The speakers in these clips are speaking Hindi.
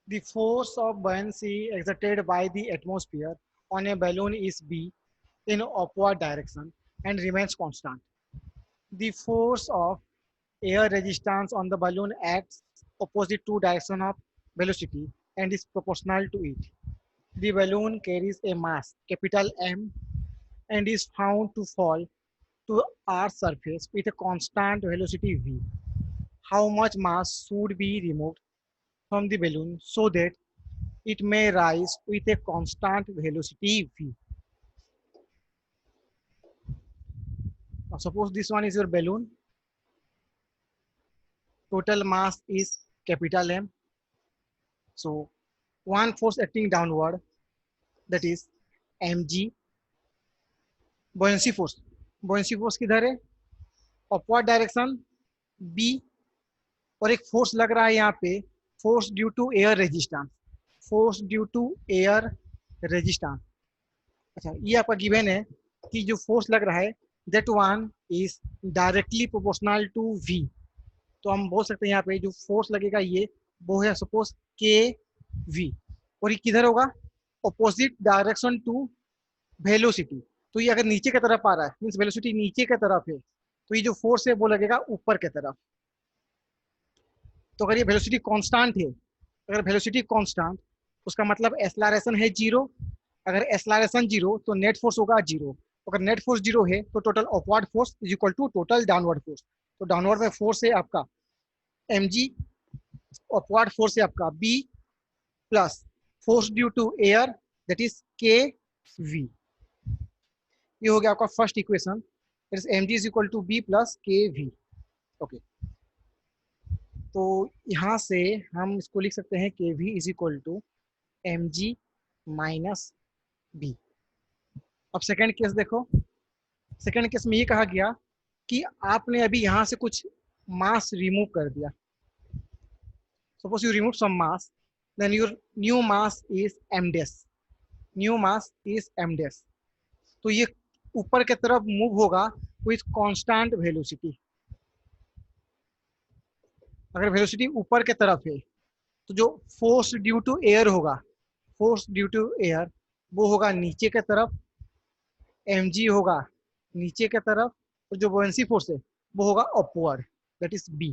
The force of buoyancy exerted by the atmosphere on a balloon is B in upward direction and remains constant. The force of air resistance on the balloon acts opposite to direction of velocity and is proportional to it. The balloon carries a mass, capital M, and is found to fall to Earth's surface with a constant velocity v. How much mass should be removed from the balloon so that it may rise with a constant velocity v? Now, suppose this one is your balloon. Total mass is capital M. So one force acting downward, that is mg. buoyancy force किधर है? अपवर्ड डायरेक्शन b, और एक फोर्स लग रहा है यहाँ पे, force due to air resistance, force due to air resistance. अच्छा, ये आपका गिवन है कि जो फोर्स लग रहा है that one is directly proportional to v। तो हम बोल सकते हैं यहाँ पे जो फोर्स लगेगा ये वो है सपोज के वी, और ये किधर होगा? Opposite direction to velocity. तो ये अगर नीचे की तरफ आ रहा है मीन्स वेलोसिटी नीचे की तरफ है, तो ये जो फोर्स है वो लगेगा ऊपर की तरफ। तो अगर ये वेलोसिटी कांस्टेंट है, अगर वेलोसिटी कांस्टेंट उसका मतलब एक्सेलरेशन है जीरो। अगर एक्सेलरेशन जीरो तो नेट फोर्स होगा जीरो। अगर नेट फोर्स जीरो है तो total upward force is equal to total downward force. तो डाउनवर्ड में फोर्स है आपका mg, अपवर्ड फोर्स है आपका b plus force due to air that is k v. ये हो गया आपका first equation, that is mg is equal to b plus k v. Okay, तो यहाँ से हम इसको लिख सकते हैं k v is equal to m g minus b. अब सेकेंड केस देखो, सेकेंड केस में ये कहा गया कि आपने अभी यहाँ से कुछ मास रिमूव कर दिया। Suppose you remove some mass, then your new mass is m dash, new mass is m dash. तो ये ऊपर की तरफ मूव होगा विथ कांस्टेंट वेलोसिटी। अगर वेलोसिटी ऊपर की तरफ है तो जो फोर्स ड्यू टू एयर होगा, फोर्स ड्यू टू एयर वो होगा नीचे की तरफ, mg होगा नीचे की तरफ, और जो बुओयेंसी फोर्स है वो होगा अपवर्ड, दैट इज b।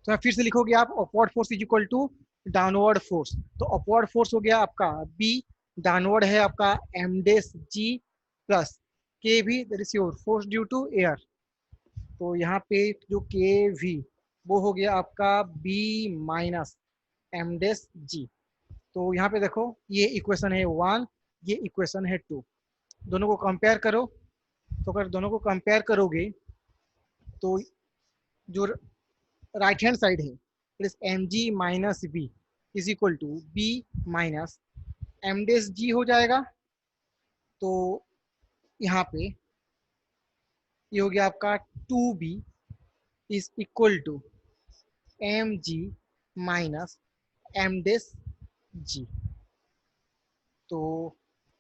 तो मैं फिर से लिखोगे आप upward force is equal to downward force. तो अपवर्ड फोर्स हो गया आपका b, डाउनवर्ड है आपका m dash g plus k v, that is your force due to air. तो यहाँ पे जो के वी वो हो गया आपका b minus m dash g. तो यहाँ पे देखो ये इक्वेशन है 1, ये इक्वेशन है 2, दोनों को कंपेयर करो। तो अगर दोनों को कंपेयर करोगे तो जो राइट हैंड साइड है it is m g minus b is equal to b minus m dash g हो जाएगा। तो यहाँ पे ये हो गया आपका 2b is equal to m g minus m dash g. तो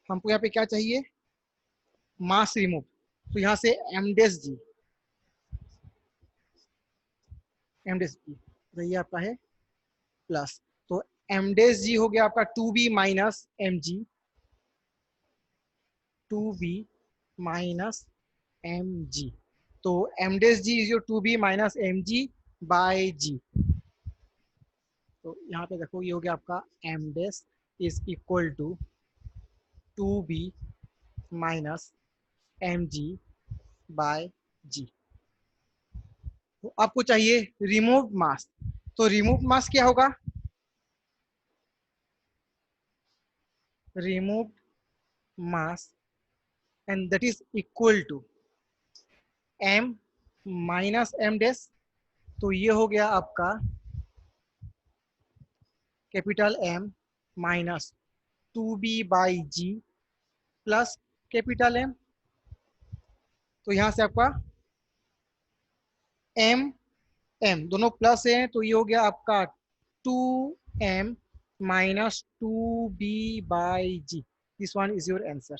हमको यहाँ पे क्या चाहिए? Mass remove. तो यहाँ से एम डेस जी, एम डेस जी तो ये आपका है प्लस, तो एम डेस जी हो गया आपका 2b minus m g, 2b minus m g. तो m dash g is your 2b minus m g by g. तो यहाँ पे देखो ये हो गया आपका m dash is equal to 2b minus m g by g. तो आपको चाहिए रिमूव मास। तो रिमूव मास क्या होगा? Remove mass and that is equal to m minus m dash. तो ये हो गया आपका capital M minus 2b by g plus capital M। तो यहाँ से आपका m m दोनों प्लस है, तो ये हो गया आपका 2m minus 2b by g. This one is your answer.